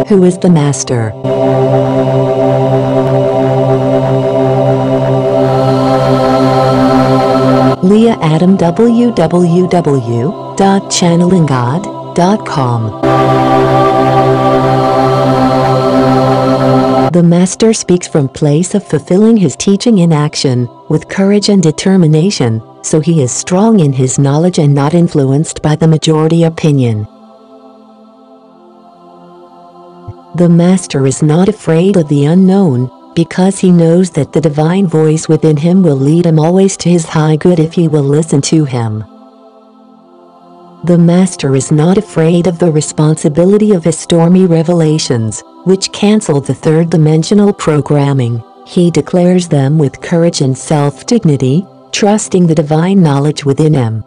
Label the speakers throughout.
Speaker 1: Who is the Master? Leah Adam www.channelinggod.com. The Master speaks from place of fulfilling his teaching in action, with courage and determination, so he is strong in his knowledge and not influenced by the majority opinion. The Master is not afraid of the unknown, because he knows that the divine voice within him will lead him always to his high good if he will listen to him. The Master is not afraid of the responsibility of his stormy revelations, which cancel the third-dimensional programming. He declares them with courage and self-dignity, trusting the divine knowledge within him.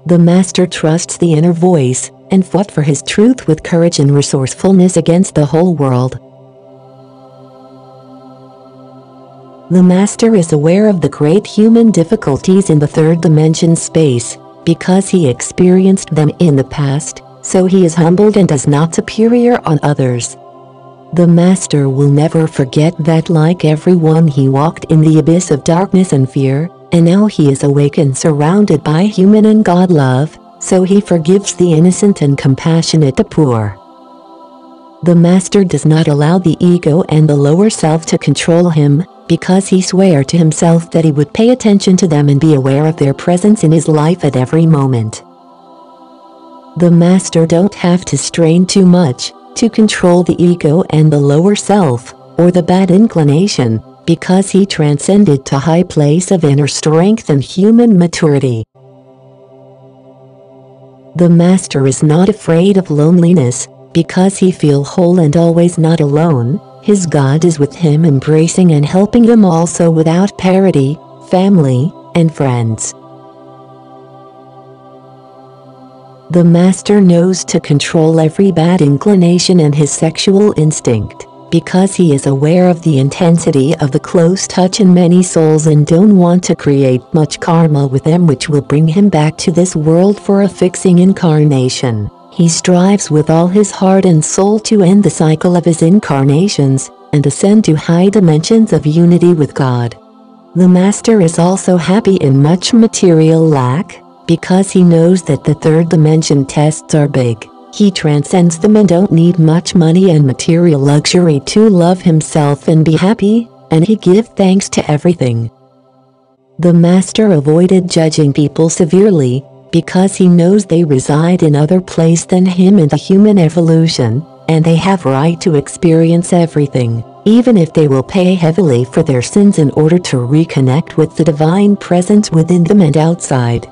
Speaker 1: The Master trusts the inner voice, and fought for his truth with courage and resourcefulness against the whole world. The Master is aware of the great human difficulties in the third dimension space, because he experienced them in the past, so he is humbled and is not superior on others. The Master will never forget that like everyone he walked in the abyss of darkness and fear, and now he is awake and surrounded by human and God love, so he forgives the innocent and compassionate the poor. The Master does not allow the ego and the lower self to control him, because he swore to himself that he would pay attention to them and be aware of their presence in his life at every moment. The Master don't have to strain too much to control the ego and the lower self, or the bad inclination, because he transcended to high place of inner strength and human maturity. The Master is not afraid of loneliness, because he feels whole and always not alone. His God is with him, embracing and helping him also without parity, family, and friends. The Master knows to control every bad inclination and his sexual instinct, because he is aware of the intensity of the close touch in many souls and don't want to create much karma with them, which will bring him back to this world for a fixing incarnation. He strives with all his heart and soul to end the cycle of his incarnations and ascend to high dimensions of unity with God. The Master is also happy in much material lack, because he knows that the third dimension tests are big. He transcends them and don't need much money and material luxury to love himself and be happy, and he gives thanks to everything. The Master avoided judging people severely, because he knows they reside in other place than him in the human evolution, and they have right to experience everything, even if they will pay heavily for their sins in order to reconnect with the divine presence within them and outside.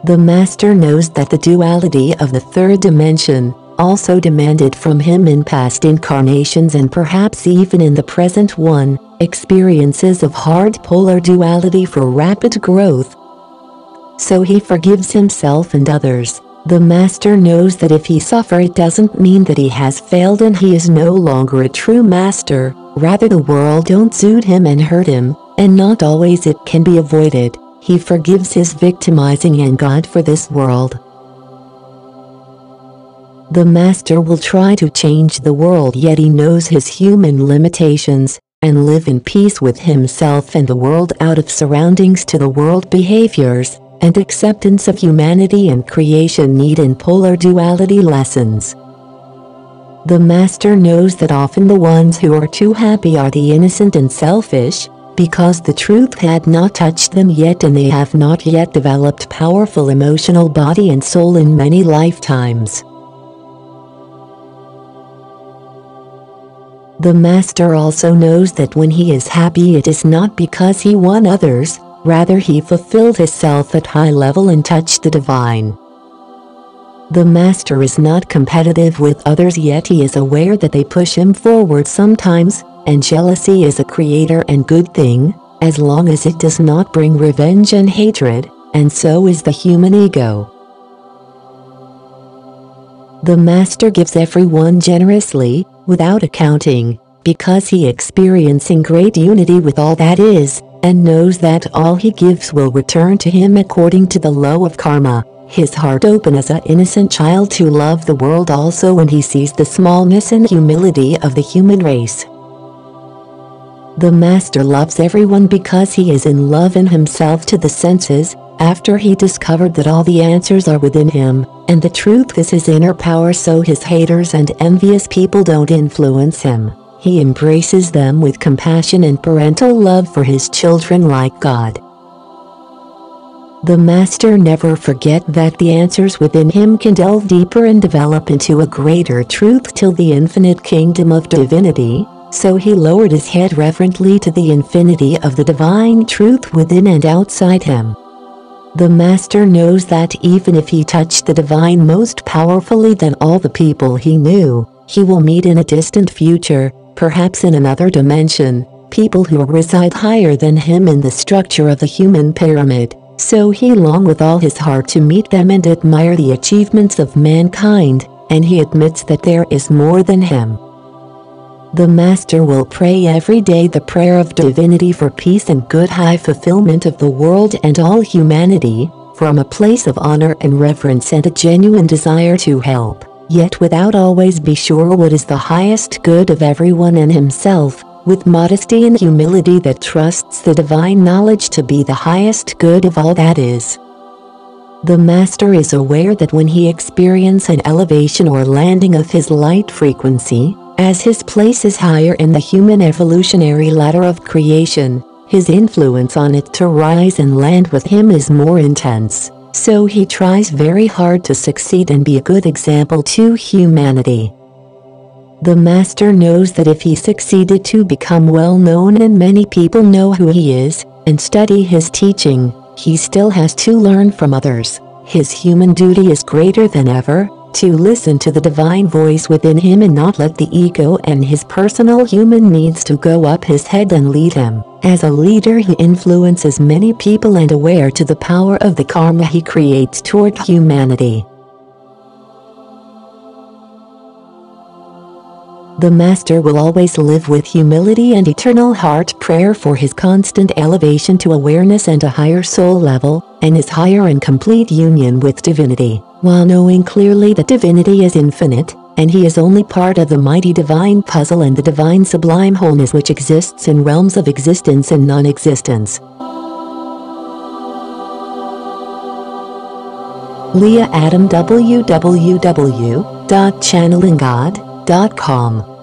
Speaker 1: The Master knows that the duality of the third dimension also demanded from him in past incarnations and perhaps even in the present one, experiences of hard polar duality for rapid growth. So he forgives himself and others. The Master knows that if he suffers, it doesn't mean that he has failed and he is no longer a true Master, rather the world don't suit him and hurt him, and not always it can be avoided. He forgives his victimizing and God for this world. The Master will try to change the world, yet he knows his human limitations, and live in peace with himself and the world out of surroundings to the world behaviors, and acceptance of humanity and creation need in polar duality lessons. The Master knows that often the ones who are too happy are the innocent and selfish, because the truth had not touched them yet and they have not yet developed powerful emotional body and soul in many lifetimes. The Master also knows that when he is happy, it is not because he won others, rather he fulfilled himself at high level and touched the divine. The Master is not competitive with others, yet he is aware that they push him forward sometimes, and jealousy is a creator and good thing, as long as it does not bring revenge and hatred, and so is the human ego. The Master gives everyone generously, without accounting, because he experiencing great unity with all that is, and knows that all he gives will return to him according to the law of karma. his heart open as an innocent child to love the world also when he sees the smallness and humility of the human race. The Master loves everyone because he is in love in himself to the senses, after he discovered that all the answers are within him, and the truth is his inner power, so his haters and envious people don't influence him. He embraces them with compassion and parental love for his children like God. The Master never forgets that the answers within him can delve deeper and develop into a greater truth till the infinite kingdom of divinity, so he lowered his head reverently to the infinity of the divine truth within and outside him. The Master knows that even if he touched the divine most powerfully than all the people he knew, he will meet in a distant future, perhaps in another dimension, people who reside higher than him in the structure of the human pyramid, so he longs with all his heart to meet them and admire the achievements of mankind, and he admits that there is more than him. The Master will pray every day the prayer of divinity for peace and good high fulfillment of the world and all humanity, from a place of honor and reverence and a genuine desire to help, yet without always be sure what is the highest good of everyone and himself, with modesty and humility that trusts the divine knowledge to be the highest good of all that is. The Master is aware that when he experiences an elevation or landing of his light frequency, as his place is higher in the human evolutionary ladder of creation, his influence on it to rise and land with him is more intense, so he tries very hard to succeed and be a good example to humanity. The Master knows that if he succeeded to become well known and many people know who he is, and study his teaching, he still has to learn from others. His human duty is greater than ever, to listen to the divine voice within him and not let the ego and his personal human needs to go up his head and lead him. As a leader, he influences many people and aware to the power of the karma he creates toward humanity. The Master will always live with humility and eternal heart prayer for his constant elevation to awareness and a higher soul level, and his higher and complete union with divinity, while knowing clearly that divinity is infinite, and he is only part of the mighty divine puzzle and the divine sublime wholeness which exists in realms of existence and non-existence. Leah Adam www.channelingGod.com